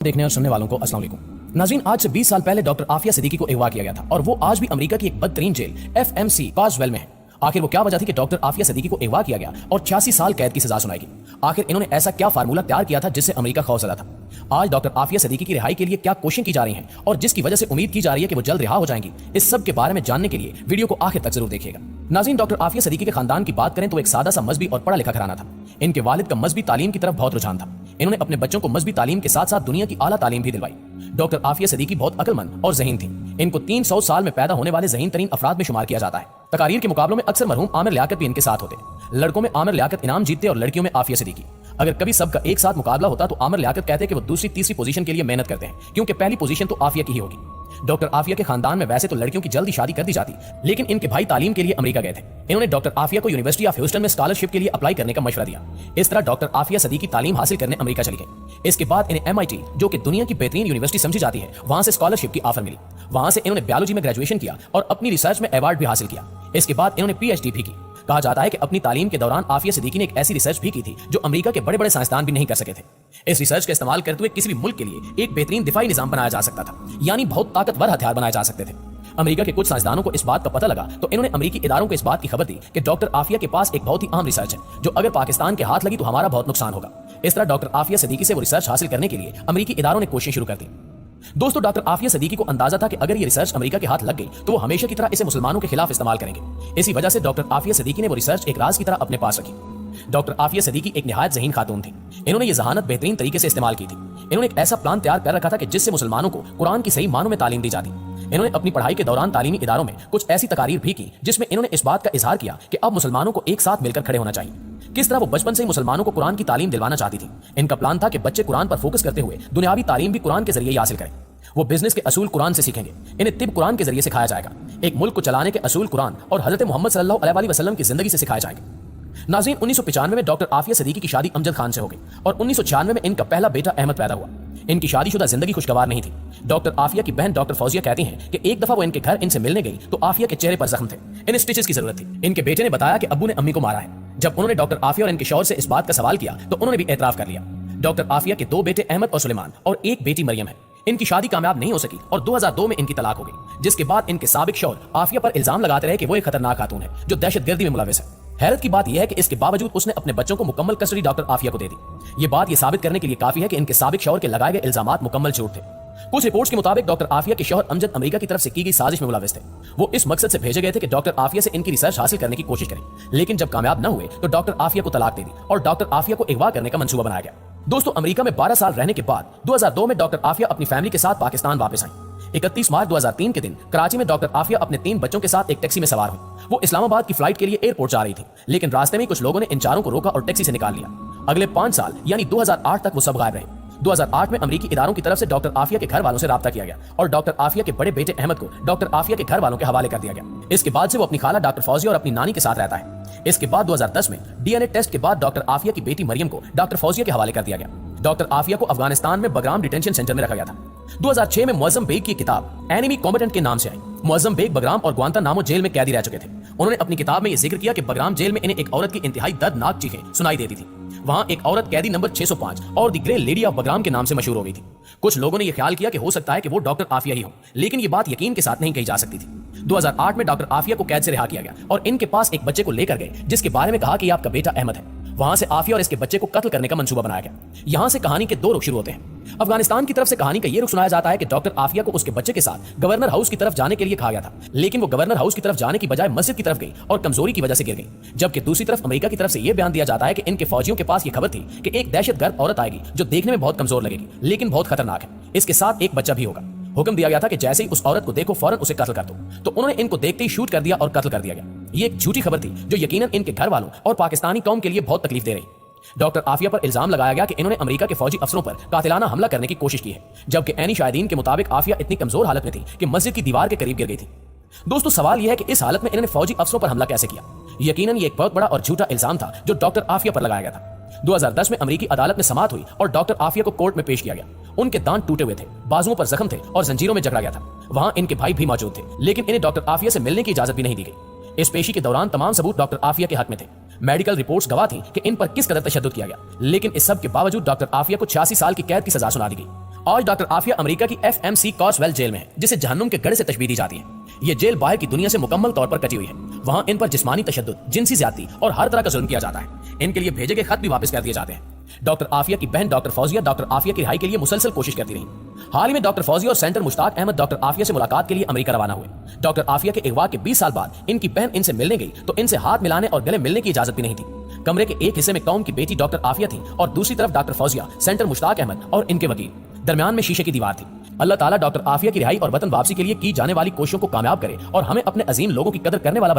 देखने और सुनने वालों को अस्सलाम वालेकुम। नाज़रीन, आज से 20 साल पहले डॉक्टर आफिया सिद्दीकी को अगवा किया गया था और वो आज भी अमेरिका की एक बदतरीन जेल FMC काज़वेल में है। आखिर वो क्या वजह थी कि डॉक्टर आफिया सिद्दीकी को अगवा किया गया और 86 साल कैद की सजा सुनाई गई? आखिर इन्होंने ऐसा क्या फार्मूला तैयार किया था जिससे अमेरिका खौफजदा था? आज डॉक्टर आफिया सिद्दीकी की रिहाई के लिए क्या कोशिशें की जा रही हैं और जिसकी वजह से उम्मीद की जा रही है कि वो जल्द रिहा हो जाएंगी, इस सब के बारे में जानने के लिए वीडियो को आखिर तक जरूर देखिएगा। नाज़रीन, डॉक्टर आफिया सिद्दीकी के खानदान की बात करें तो एक सादा सा मजहबी और पढ़ा लिखा घराना था। इनके वालिद का मजहबी तालीम की तरफ बहुत रुझान था। इन्होंने अपने बच्चों को मजहबी तालीम के साथ साथ दुनिया की आला तालीम भी दिलवाई। डॉक्टर आफिया सिद्दीकी बहुत अक्लमंद और ज़हीन थी। इनको 300 साल में पैदा होने वाले ज़हीन तरीन अफराद में शुमार किया जाता है। तकारीर के मुकाबलों में अक्सर मरहूम आमिर लियाकत भी इनके साथ होते। लड़कों में आमिर लियाकत इनाम जीतते और लड़कियों में आफिया सिद्दीकी। अगर कभी सबका एक साथ मुकाबला होता तो आमिर लियाकत कहते कि वो दूसरी तीसरी पोजीशन के लिए मेहनत करते हैं, क्योंकि पहली पोजीशन तो आफिया की ही होगी। डॉक्टर आफिया के खानदान में वैसे तो लड़कियों की जल्दी शादी कर दी जाती, लेकिन इनके भाई तालीम के लिए अमेरिका गए थे। इन्होंने डॉक्टर आफिया को यूनिवर्सिटी ऑफ ह्यूस्टन में स्कॉलरशिप के लिए अप्लाई करने का मशवरा दिया। इस तरह डॉक्टर आफिया सिद्दीकी तालीम हासिल करने अमेरिका चली गई। इसके बाद इन्हें MIT, जो कि दुनिया की बेहतरीन यूनिवर्सिटी समझी जाती है, वहां से स्कॉलरशिप की ऑफर मिली। वहां से इन्होंने बायोलॉजी में ग्रेजुएशन किया और अपनी रिसर्च में अवार्ड भी हासिल किया। इसके बाद इन्होंने PhD भी की। कहा जाता है कि अपनी तालीम के दौरान आफिया सिद्दीकी ने एक ऐसी रिसर्च भी की थी जो अमेरिका के बड़े बड़े साइंसदान भी नहीं कर सके थे। इस रिसर्च का इस्तेमाल करते हुए किसी भी मुल्क के लिए एक बेहतरीन दिफाई निजाम बनाया जा सकता था, यानी बहुत ताकतवर हथियार बनाए जा सकते थे। अमेरिका के कुछ साइंसदानों को इस बात का पता लगा तो इन्होंने अमेरिकी इदारों को इस बात की खबर दी कि डॉक्टर आफिया के पास एक बहुत ही अहम रिसर्च है जो अगर पाकिस्तान के हाथ लगी तो हमारा बहुत नुकसान होगा। इस तरह डॉक्टर आफिया सिद्दीकी से वो रिसर्च हासिल करने के लिए अमेरिकी इदारों ने कोशिश शुरू कर दी। दोस्तों, डॉक्टर आफिया सिद्दीकी को अंदाजा था कि अगर ये रिसर्च अमेरिका के हाथ लग गई तो वो हमेशा की तरह इसे मुसलमानों के खिलाफ इस्तेमाल करेंगे। इसी वजह से डॉक्टर आफिया सिद्दीकी ने वो रिसर्च एक राज की तरह अपने पास रखी। डॉक्टर आफिया सिद्दीकी एक निहायत ज़हीन खातून थी। इन्होंने ये जहानत बेहतरीन तरीके से इस्तेमाल की थी। इन्होंने एक ऐसा प्लान तैयार कर रखा था कि जिससे मुसलमानों को कुरान की सही मानों में तालीम दी जाती। इन्होंने अपनी पढ़ाई के दौरान तालीमी इदारों में कुछ ऐसी तकारीर भी की जिसमें इन्होंने इस बात का इजहार किया कि अब मुसलमानों को एक साथ मिलकर खड़े होना चाहिए। किस तरह वो बचपन से ही मुसलमानों को कुरान की तालीम दिलवाना चाहती थी। इनका प्लान था कि बच्चे कुरान पर फोकस करते हुए दुनियावी तालीम भी कुरान के जरिए हासिल करें। वो बिजनेस के असूल कुरान से सीखेंगे। इन्हें तिब कुरान के जरिए सिखाया जाएगा। एक मुल्क को चलाने के असूल कुरान और हजरत मोहम्मद सल्लल्लाहु अलैहि वसल्लम की जिंदगी से सिखाए जाएंगे। नाज़रीन, 1995 में डॉक्टर आफिया सिद्दीकी की शादी अमजद खान से हो गई और 1996 में इनका पहला बेटा अहमद पैदा हुआ। इनकी शादीशुदा जिंदगी खुशगवार नहीं थी। डॉक्टर आफिया की बहन डॉक्टर फौजिया कहती हैं कि एक दफा वो इनके घर इनसे मिलने गई तो आफिया के चेहरे पर जख्म थे। इन्हें स्टिचेस की जरूरत थी। इनके बेटे ने बताया कि अब्बू ने अम्मी को मारा है। जब उन्होंने डॉक्टर आफिया और इनके शौहर से इस बात का सवाल किया तो उन्होंने भी एतराफ कर लिया। डॉक्टर आफिया के 2 बेटे अहमद और सुलेमान और एक बेटी मरियम है। इनकी शादी कामयाब नहीं हो सकी और 2002 में इनकी तलाक हो गई, जिसके बाद इनके साबिक शौहर आफिया पर इल्जाम लगाते रहे कि वो एक खतरनाक खातून है जो दहशतगर्दी में मुलविस है। हैरत की बात यह है कि इसके बावजूद उसने अपने बच्चों को मुकम्मल कस्टडी डॉक्टर आफिया को दे दी। ये बात ये साबित करने के लिए काफी है कि इनके साबिक शौहर के लगाए गए इल्जामात मुकम्मल झूठ थे। कुछ रिपोर्ट्स के मुताबिक डॉक्टर आफिया के शौहर अमजद अमेरिका की तरफ से की गई साजिश में मुलविस थे। वो इस मकसद से भेजे गए थे कि डॉक्टर आफिया से इनकी रिसर्च हासिल करने की कोशिश करें, लेकिन जब कामयाब न हुए तो डॉक्टर आफिया को तलाक दे दी और डॉक्टर आफिया को अगवा करने का मंसूबा बनाया गया। दोस्तों, अमेरिका में 12 साल रहने के बाद 2002 में डॉक्टर आफिया अपनी फैमिली के साथ पाकिस्तान वापस आई। 31 मार्च 2003 के दिन कराची में डॉक्टर आफिया अपने 3 बच्चों के साथ एक टैक्सी में सवार हुई। वो इस्लामाबाद की फ्लाइट के लिए एयरपोर्ट जा रही थी, लेकिन रास्ते में कुछ लोगों ने इन चारों को रोका और टैक्सी से निकाल लिया। अगले 5 साल यानी 2008 तक वो सब गायब रहे। 2008 में अमेरिकी इदारों की तरफ से डॉक्टर आफिया के घर वालों से राब्ता किया गया और डॉक्टर आफिया के बड़े बेटे अहमद को डॉक्टर आफिया के घर वालों के हवाले कर दिया गया। इसके बाद से वो अपनी खाला डॉक्टर फौजिया और अपनी नानी के साथ रहता है। इसके बाद 2010 में DNA टेस्ट के बाद डॉक्टर आफिया की बेटी मरियम को डॉक्टर फौजिया के हवाले कर दिया गया। डॉक्टर आफिया को अफगानिस्तान में बगराम डिटेंशन सेंटर में रखा गया था। 2006 में मुअज्जम बेग की किताब एनिमी कॉम्बेटेंट के नाम से आई। मुअज्जम बेग बगराम और ग्वांतानामो जेल में कैदी रह चुके थे। उन्होंने अपनी किताब में यह जिक्र किया कि बगराम जेल में इन्हें एक औरत की इंतहाई दर्दनाक चीखें सुनाई देती थी। वहां एक औरत कैदी नंबर 605 और the grey lady of Bagram के नाम से मशहूर हो गई थी। कुछ लोगों ने यह ख्याल किया कि हो सकता है कि वो डॉक्टर आफिया ही हो, लेकिन ये बात यकीन के साथ नहीं कही जा सकती थी। 2008 में डॉक्टर आफिया को कैद से रिहा किया गया और इनके पास एक बच्चे को लेकर गए जिसके बारे में कहा कि आपका बेटा अहमद है। वहां से आफिया और इसके बच्चे को कत्ल करने का मंसूबा बनाया गया। यहां से कहानी के 2 रुख शुरू होते हैं। अफगानिस्तान की तरफ से कहानी का यह रुख सुनाया जाता है कि डॉक्टर आफिया को उसके बच्चे के साथ गवर्नर हाउस की तरफ जाने के लिए कहा गया था, लेकिन वो गवर्नर हाउस की तरफ जाने की बजाय मस्जिद की तरफ गई और कमजोरी की वजह से गिर गई। जबकि दूसरी तरफ अमेरिका की तरफ से यह बयान दिया जाता है कि इनके फौजियों के पास यह खबर थी कि एक दहशतगर्द औरत आएगी जो देखने में बहुत कमजोर लगेगी लेकिन बहुत खतरनाक है। इसके साथ एक बच्चा भी होगा। हुक्म दिया गया था कि जैसे ही उस औरत को देखो फौरन उसे कत्ल कर दो, तो उन्होंने इनको देखते ही शूट कर दिया और कत्ल कर दिया गया। ये एक झूठी खबर थी जो यकीनन इनके घर वालों और पाकिस्तानी कौम के लिए बहुत तकलीफ दे रही। डॉक्टर आफिया पर इल्जाम लगाया गया कि इन्होंने अमेरिका के फौजी अफसरों पर कातिलाना हमला करने की कोशिश की है, जबकि ऐनी शाहिदीन के मुताबिक आफिया इतनी कमजोर हालत में थी कि मस्जिद की दीवार के करीब गिर गई थी। दोस्तों, सवाल यह है कि इस हालत में इन्होंने फौजी अफसरों पर हमला कैसे किया? यकीनन ये एक बहुत बड़ा और झूठा इल्जाम था जो डॉक्टर आफिया पर लगाया गया था। 2010 में अमेरिकी अदालत में समाअत हुई और डॉक्टर आफिया को कोर्ट में पेश किया गया। उनके दांत टूटे हुए थे, बाजुओं पर जख्म थे और जंजीरों में जकड़ा गया था। वहां इनके भाई भी मौजूद थे, लेकिन इन्हें डॉक्टर आफिया से मिलने की इजाजत भी नहीं दी गई। इस पेशी के दौरान तमाम सबूत डॉक्टर आफिया के हक में थे। मेडिकल रिपोर्ट्स गवाह थी कि इन पर किस कदर तशद्दुद किया गया, लेकिन इस सब के बावजूद डॉक्टर आफिया को 86 साल की कैद की सजा सुना दी गई। आज डॉक्टर आफिया अमेरिका की FMC कॉसवेल जेल में है, जिसे जहन्नुम के गढ़ से तशबीह दी जाती है। ये जेल बाहर की दुनिया से मुकम्मल तौर पर कटी हुई है। वहां इन पर जिस्मानी तशद्दुद, जिनसी ज्यादती और हर तरह का जुल्म किया जाता है। इनके लिए भेजे गए खत भी वापस कर दिए जाते हैं। डॉक्टर आफिया की बहन डॉक्टर फौजिया डॉक्टर आफिया की रिहाई के लिए मुसलसल कोशिश करती रही। हाल ही में डॉक्टर फौजिया और सेंटर मुश्ताक अहमद डॉक्टर आफिया से मुलाकात के लिए अमेरिका रवाना हुए। डॉक्टर आफिया के अगवा के 20 साल बाद इनकी बहन इनसे मिलने गई तो इनसे हाथ मिलाने और गले मिलने की इजाजत भी नहीं थी। कमरे के एक हिस्से में कौम की बेटी डॉक्टर आफिया थी और दूसरी तरफ डॉक्टर फौजिया, सेंटर मुश्ताक अहमद और इनके वकील। दरमियान में शीशे की दीवार थी। अल्लाह ताला डॉक्टर आफिया की रिहाई और वतन वापसी के लिए की जाने वाली कोशिशों को कामयाब करे और हमें अपने अजीम लोगों की कदर करने वाला